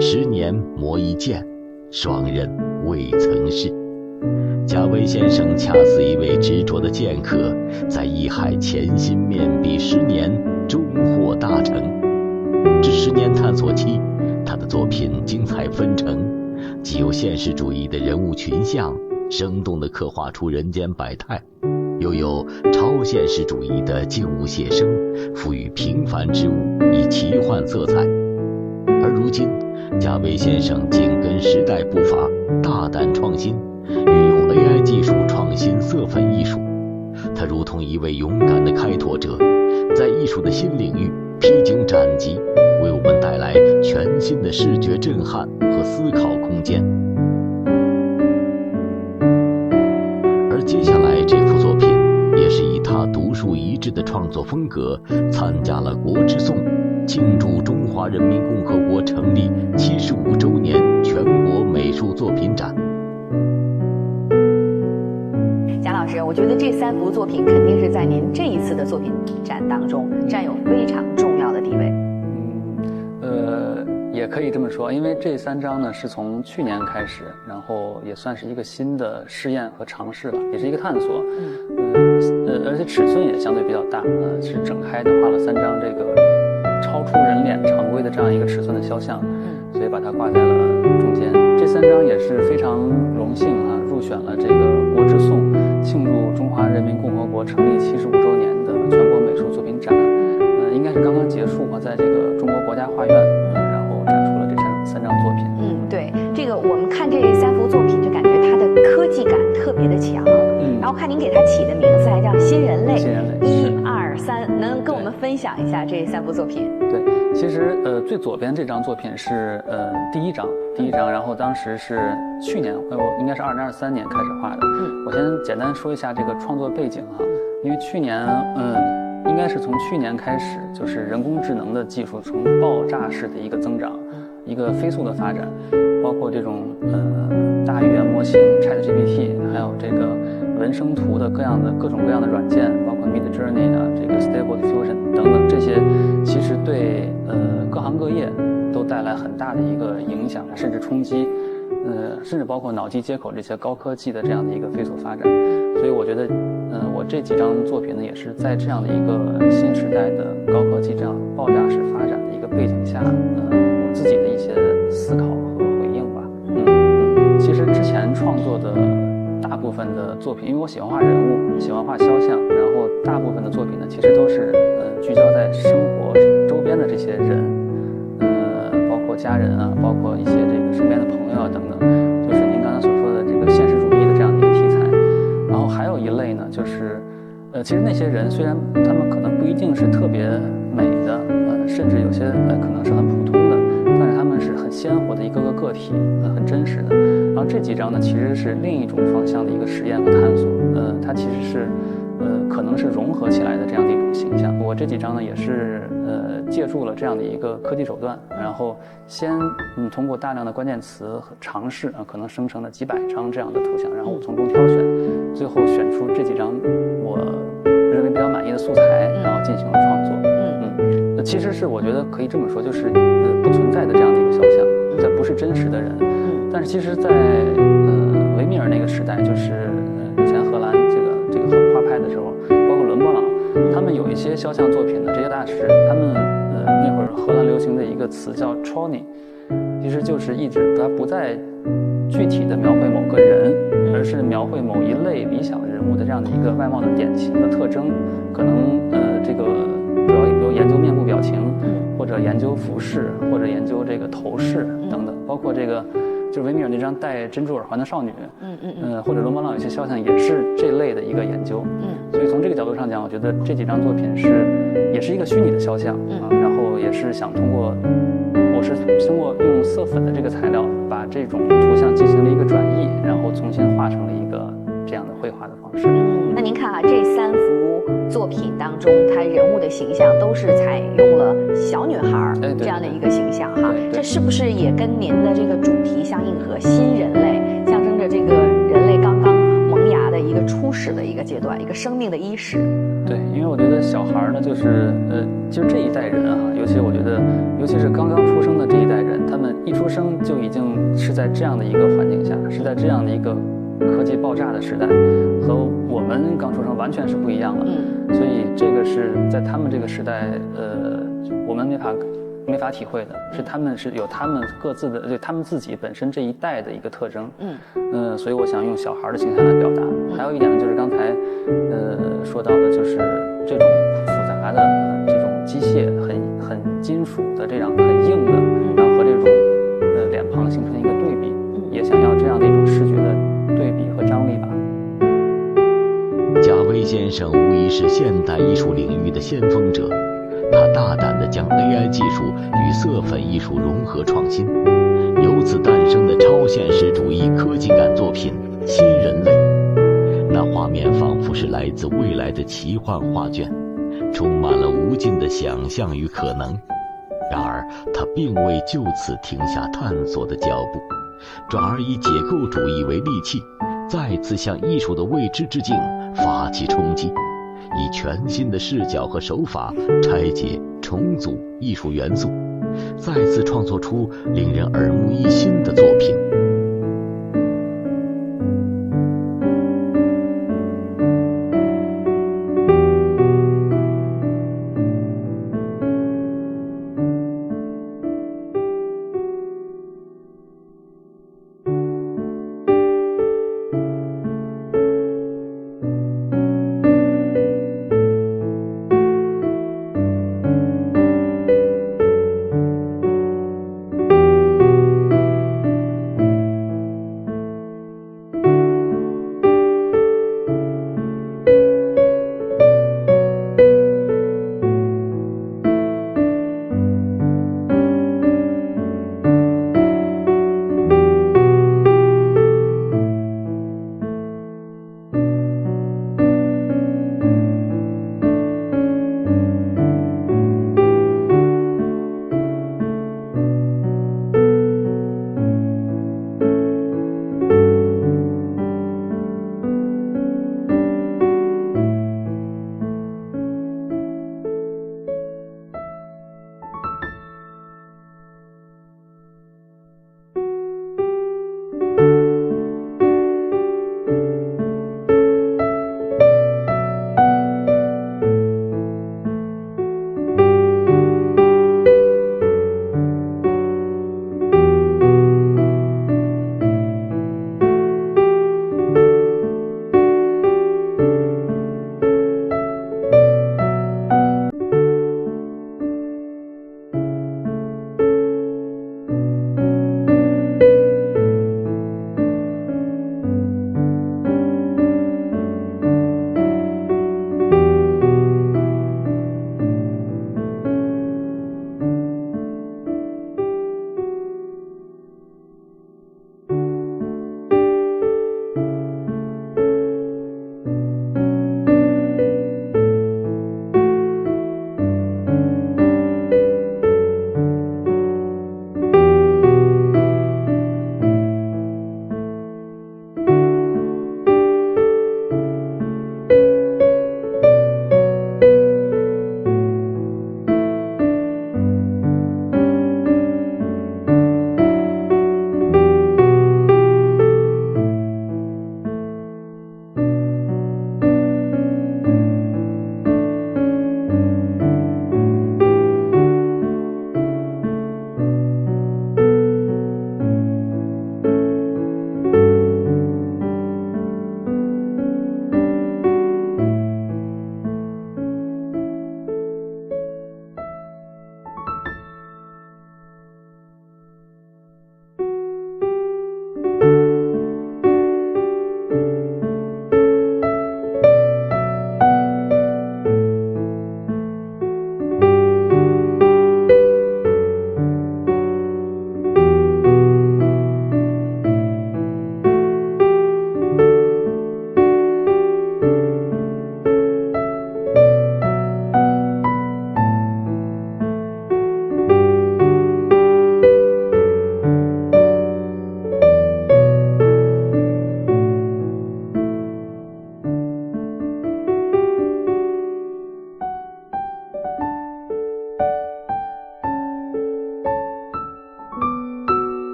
10年磨一剑，双刃未曾试。贾维先生恰似一位执着的剑客，在艺海潜心面壁10年，终获大成。这10年探索期，他的作品精彩纷呈，既有现实主义的人物群像，生动地刻画出人间百态，又有超现实主义的静物写生，赋予平凡之物以奇幻色彩。而如今，贾维先生紧跟时代步伐，大胆创新，运用 AI 技术创新色粉艺术。他如同一位勇敢的开拓者，在艺术的新领域披荆斩棘，为我们带来全新的视觉震撼和思考空间。而接下来这幅作品也是以他独树一帜的创作风格，参加了国之颂庆祝中华人民共和国成立75周年全国美术作品展。贾老师，我觉得这3幅作品肯定是在您这一次的作品展当中占有非常重要的地位。也可以这么说，因为这3张呢是从去年开始，然后也算是一个新的试验和尝试吧，也是一个探索。而且尺寸也相对比较大，是整开的，画了3张这个超出人脸常规的这样一个尺寸的肖像，所以把它挂在了中间。这3张也是非常荣幸入选了这个国之颂庆祝中华人民共和国成立75周年的全国美术作品展。应该是刚刚结束在这个中国国家画院，然后展出了这3张作品。对，这个我们看这3幅作品就感觉它的科技感特别的强。然后看您给它起的名字还叫新人类。新人类1、2、3，能跟我们分享一下这3幅作品？对，其实最左边这张作品是第一张，然后当时是去年，应该是2023年开始画的。我先简单说一下这个创作背景因为去年应该是从去年开始，就是人工智能的技术呈爆炸式的一个增长，一个飞速的发展，包括这种大语言模型 ChatGPT， 还有这个文生图的各种各样的软件，包括 Midjourney 这个 Stable Diffusion 等等，这些其实对各行各业都带来很大的一个影响，甚至冲击。甚至包括脑机接口这些高科技的这样的一个飞速发展。所以我觉得我这几张作品呢，也是在这样的一个新时代的高科技这样爆炸式发展的一个背景下，我自己的一些思考和回应吧。其实之前创作的大部分的作品，因为我喜欢画人物，喜欢画肖像，然后大部分的作品呢，其实都是聚焦在生活周边的这些人，包括家人包括一些这个身边的朋友等等，就是您刚才所说的这个现实主义的这样的一个题材。然后还有一类呢，就是其实那些人虽然他们可能不一定是特别美的，甚至有些可能是很普通的，但是他们是很鲜活的一个个体，很真实的。然后这几张呢，其实是另一种方向的一个实验和探索，它其实是可能是融合起来的这样的一种形象。我这几张呢，也是借助了这样的一个科技手段，然后先通过大量的关键词和尝试可能生成了几百张这样的图像，然后我从中挑选，最后选出这几张我认为比较满意的素材，然后进行了创作。其实是我觉得可以这么说，就是不存在的这样的一个肖像，这不是真实的人。但是其实在维米尔那个时代，就是以前荷兰这个画派的时候，包括伦勃朗，他们有一些肖像作品的这些大师，他们那会儿荷兰流行的一个词叫 Tronie， 其实就是意指他不再具体的描绘某个人，而是描绘某一类理想人物的这样的一个外貌的典型的特征，可能这个主要比如研究面部表情，或者研究服饰，或者研究这个头饰等等，包括这个就是维米尔那张戴珍珠耳环的少女，或者伦勃朗有些肖像也是这类的一个研究。所以从这个角度上讲，我觉得这几张作品也是一个虚拟的肖像然后也是想我是通过用色粉的这个材料，把这种图像进行了一个转译，然后重新画成了一个这样的绘画的方式。那您看这3幅作品当中，它人物的形象都是采用了小女孩这样的一个形象这是不是也跟您的这个主题相应和？新人类象征着这个人类刚刚萌芽的一个初始的一个阶段，一个生命的伊始。对，因为我觉得小孩呢，就是这一代人尤其我觉得，尤其是刚刚出生的这一代人，他们一出生在这样的一个环境下，是在这样的一个科技爆炸的时代，和我们刚出生完全是不一样的。所以这个是在他们这个时代，我们没法体会的，是他们是有他们各自的，对他们自己本身这一代的一个特征。所以我想用小孩的形象来表达。还有一点呢，就是刚才说到的，就是这种复杂的这种机械很金属的这样很硬的，然后和这种脸庞形成一个对比，也想要这样的一种视觉的对比和张力吧。贾维先生无疑是现代艺术领域的先锋者，他大胆地将 AI 技术与色粉艺术融合创新，由此诞生的超现实主义科技感作品《新人类》，那画面仿佛是来自未来的奇幻画卷，充满了无尽的想象与可能。然而他并未就此停下探索的脚步，转而以解构主义为利器，再次向艺术的未知之境发起冲击，以全新的视角和手法拆解重组艺术元素，再次创作出令人耳目一新的作品。